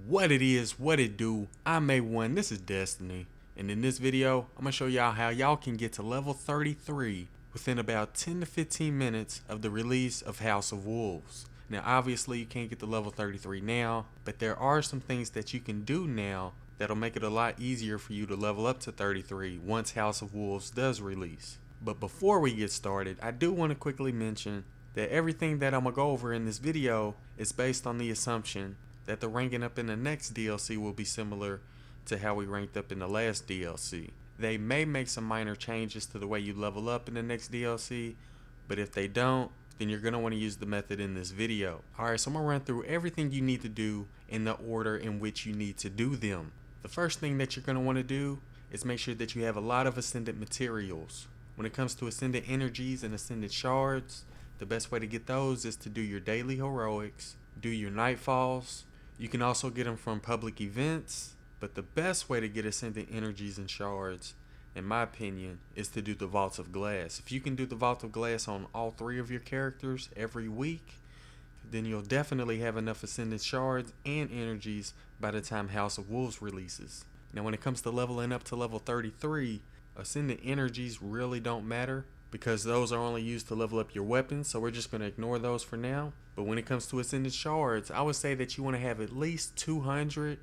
What it is, what it do, I'm A1, this is Destiny, and in this video, I'm going to show y'all how y'all can get to level 33 within about 10 to 15 minutes of the release of House of Wolves. Now obviously you can't get to level 33 now, but there are some things that you can do now that'll make it a lot easier for you to level up to 33 once House of Wolves does release. But before we get started, I do want to quickly mention that everything that I'm going to go over in this video is based on the assumption that the ranking up in the next DLC will be similar to how we ranked up in the last DLC. They may make some minor changes to the way you level up in the next DLC, but if they don't, then you're going to want to use the method in this video. Alright, so I'm going to run through everything you need to do in the order in which you need to do them. The first thing that you're going to want to do is make sure that you have a lot of Ascendant materials. When it comes to Ascendant energies and Ascendant shards, the best way to get those is to do your daily heroics, do your nightfalls. You can also get them from public events, but the best way to get Ascendant energies and shards, in my opinion, is to do the Vaults of Glass. If you can do the Vault of Glass on all 3 of your characters every week, then you'll definitely have enough Ascendant shards and energies by the time House of Wolves releases. Now when it comes to leveling up to level 33, Ascendant energies really don't matter because those are only used to level up your weapons, so we're just going to ignore those for now. But when it comes to Ascendant shards, I would say that you want to have at least 200.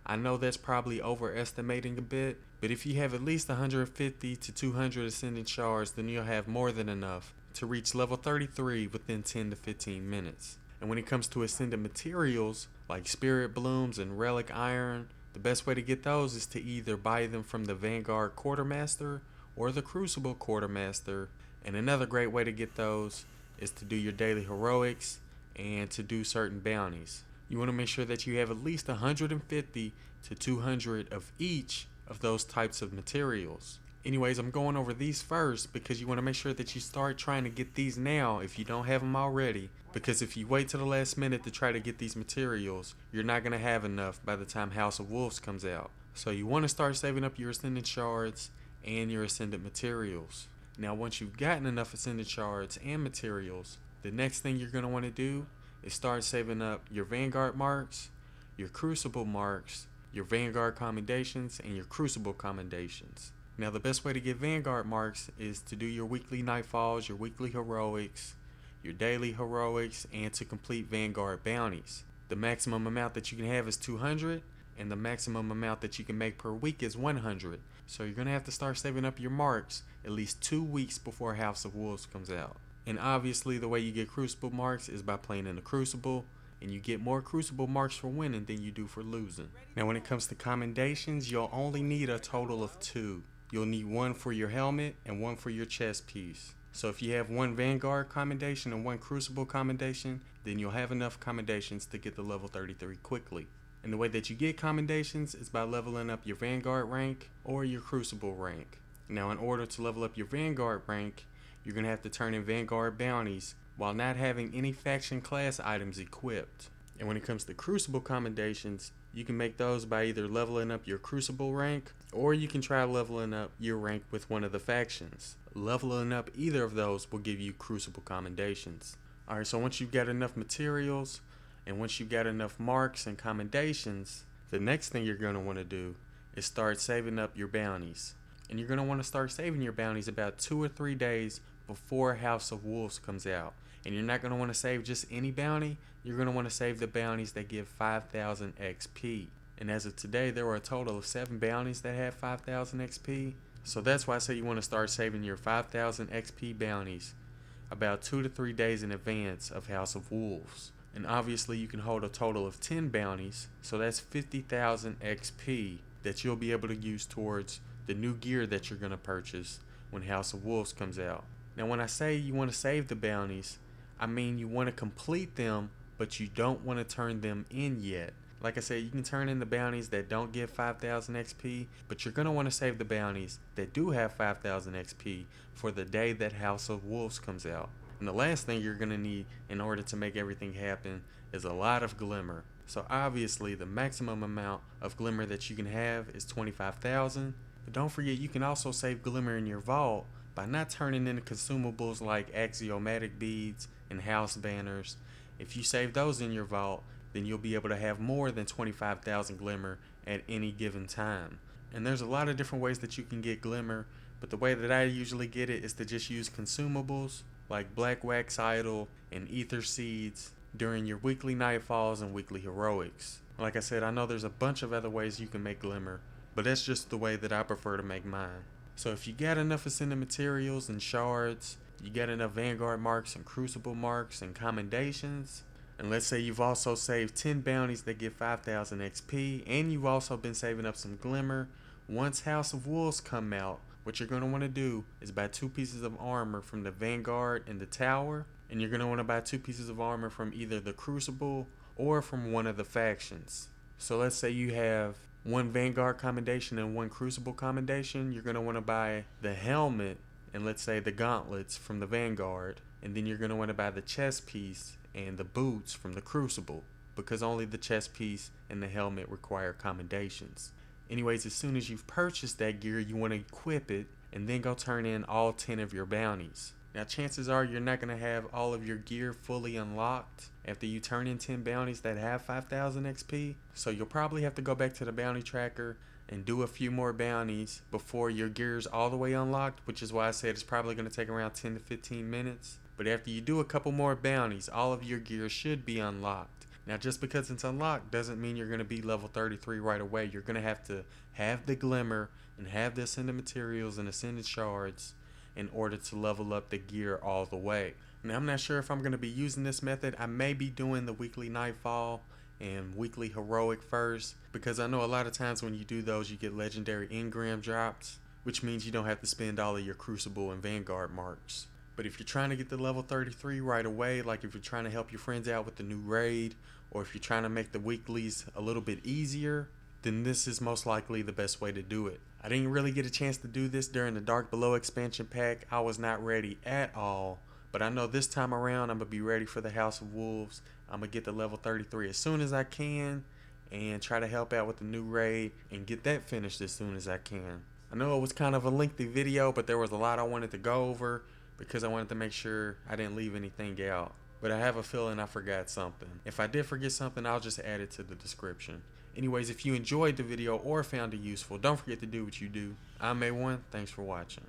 I know that's probably overestimating a bit, but if you have at least 150 to 200 Ascendant shards, then you'll have more than enough to reach level 33 within 10 to 15 minutes. And when it comes to Ascendant materials, like Spirit Blooms and Relic Iron, the best way to get those is to either buy them from the Vanguard Quartermaster or the Crucible Quartermaster. And another great way to get those is to do your daily heroics and to do certain bounties. You want to make sure that you have at least 150 to 200 of each of those types of materials. Anyways, I'm going over these first because you want to make sure that you start trying to get these now if you don't have them already. Because if you wait till the last minute to try to get these materials, you're not going to have enough by the time House of Wolves comes out. So you want to start saving up your Ascendant shards and your Ascendant materials. Now once you've gotten enough Ascendant shards and materials, the next thing you're going to want to do is start saving up your Vanguard marks, your Crucible marks, your Vanguard commendations, and your Crucible commendations. Now the best way to get Vanguard marks is to do your weekly nightfalls, your weekly heroics, your daily heroics, and to complete Vanguard bounties. The maximum amount that you can have is 200, and the maximum amount that you can make per week is 100. So you're going to have to start saving up your marks at least 2 weeks before House of Wolves comes out. And obviously the way you get Crucible marks is by playing in the Crucible, and you get more Crucible marks for winning than you do for losing. Now when it comes to commendations, you'll only need a total of 2. You'll need 1 for your helmet and 1 for your chest piece. So if you have 1 Vanguard commendation and 1 Crucible commendation, then you'll have enough commendations to get to level 33 quickly. And the way that you get commendations is by leveling up your Vanguard rank or your Crucible rank. Now in order to level up your Vanguard rank, you're going to have to turn in Vanguard bounties while not having any faction class items equipped. And when it comes to Crucible commendations, you can make those by either leveling up your Crucible rank, or you can try leveling up your rank with one of the factions. Leveling up either of those will give you Crucible commendations. Alright, so once you've got enough materials, and once you've got enough marks and commendations, the next thing you're going to want to do is start saving up your bounties. And you're going to want to start saving your bounties about 2 or 3 days before House of Wolves comes out. And you're not going to want to save just any bounty. You're going to want to save the bounties that give 5,000 XP. And as of today, there were a total of 7 bounties that had 5,000 XP. So that's why I say you want to start saving your 5,000 XP bounties about 2 to 3 days in advance of House of Wolves. And obviously you can hold a total of 10 bounties, so that's 50,000 XP that you'll be able to use towards the new gear that you're going to purchase when House of Wolves comes out. Now when I say you want to save the bounties, I mean you want to complete them, but you don't want to turn them in yet. Like I said, you can turn in the bounties that don't give 5,000 XP, but you're going to want to save the bounties that do have 5,000 XP for the day that House of Wolves comes out. And the last thing you're going to need in order to make everything happen is a lot of Glimmer. So obviously the maximum amount of Glimmer that you can have is 25,000. But don't forget, you can also save Glimmer in your vault by not turning in consumables like axiomatic beads and house banners. If you save those in your vault, then you'll be able to have more than 25,000 glimmer at any given time. And there's a lot of different ways that you can get glimmer, but the way that I usually get it is to just use consumables like black wax idol and ether seeds during your weekly nightfalls and weekly heroics. Like I said, I know there's a bunch of other ways you can make glimmer, but that's just the way that I prefer to make mine. So if you got enough ascendant materials and shards, you got enough Vanguard marks and Crucible marks and commendations, and let's say you've also saved 10 bounties that give 5,000 XP, and you've also been saving up some glimmer, once House of Wolves come out, what you're going to want to do is buy 2 pieces of armor from the Vanguard and the Tower, and you're going to want to buy 2 pieces of armor from either the Crucible or from one of the factions. So let's say you have 1 Vanguard commendation and 1 Crucible commendation. You're going to want to buy the helmet and let's say the gauntlets from the Vanguard, and then you're going to want to buy the chest piece and the boots from the Crucible, because only the chest piece and the helmet require commendations. Anyways, as soon as you've purchased that gear, you want to equip it and then go turn in all 10 of your bounties. Now chances are you're not going to have all of your gear fully unlocked after you turn in 10 bounties that have 5,000 XP, so you'll probably have to go back to the bounty tracker and do a few more bounties before your gear's all the way unlocked, which is why I said it's probably going to take around 10 to 15 minutes. But after you do a couple more bounties, all of your gear should be unlocked. Now just because it's unlocked doesn't mean you're going to be level 33 right away. You're going to have the glimmer and have the ascendant materials and ascendant shards in order to level up the gear all the way. Now I'm not sure if I'm going to be using this method. I may be doing the weekly nightfall and weekly heroic first, because I know a lot of times when you do those you get legendary engram drops, which means you don't have to spend all of your Crucible and Vanguard marks. But if you're trying to get to level 33 right away, like if you're trying to help your friends out with the new raid, or if you're trying to make the weeklies a little bit easier, then this is most likely the best way to do it. I didn't really get a chance to do this during the Dark Below expansion pack. I was not ready at all, but I know this time around I'm going to be ready for the House of Wolves. I'm going to get to level 33 as soon as I can and try to help out with the new raid and get that finished as soon as I can. I know it was kind of a lengthy video, but there was a lot I wanted to go over because I wanted to make sure I didn't leave anything out. But I have a feeling I forgot something. If I did forget something, I'll just add it to the description. Anyways, if you enjoyed the video or found it useful, don't forget to do what you do. I'm A1, thanks for watching.